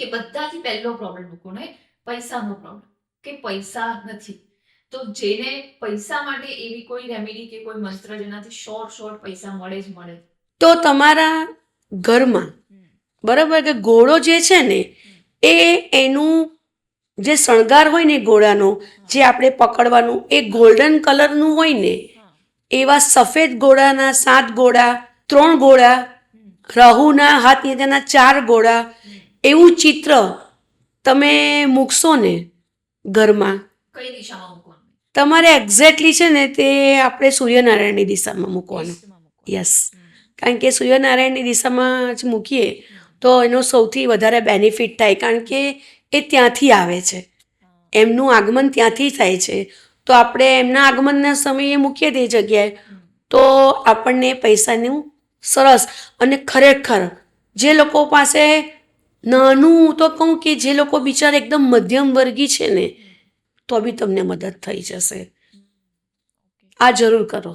કે બધાથી પહેલો પ્રોબ્લેમ લોકોને પૈસાનો પ્રોબ્લેમ, કે પૈસા નથી. તો જેને પૈસા માટે એવી કોઈ રેમેડી કે કોઈ મંત્ર જેનાથી શોર્ટ પૈસા મળે જ મળે. તો તમારા ઘરમાં બરાબર કે ઘોડો જે છે ને એ એનું જે શણગાર હોય ને ઘોડાનો, જે આપણે પકડવાનું એ ગોલ્ડન કલરનું હોય ને, એવા સફેદ ઘોડાના 7 ઘોડા, 3 ઘોડા, રાહુના હાથ નીચેના 4 ઘોડા, એવું ચિત્ર તમે મૂકશો ને ઘરમાં, કઈ દિશામાં મૂકવાનું? તમારે એક્ઝેક્ટલી છે ને તે આપણે સૂર્યનારાયણની દિશામાં મૂકવાનું. યસ, કારણ કે સૂર્યનારાયણની દિશામાં જ મૂકીએ તો એનો સૌથી વધારે બેનિફિટ થાય, કારણ કે એ ત્યાંથી આવે છે, એમનું આગમન ત્યાંથી થાય છે. તો આપણે એમના આગમનના સમયે મૂકીએ તે જગ્યાએ તો આપણને પૈસાનું સરસ. અને ખરેખર જે લોકો પાસે નાનું, હું તો કહું કે જે લોકો બિચારા એકદમ મધ્યમ વર્ગી છે ને, તો બી તમને મદદ થઈ જશે. આ જરૂર કરો.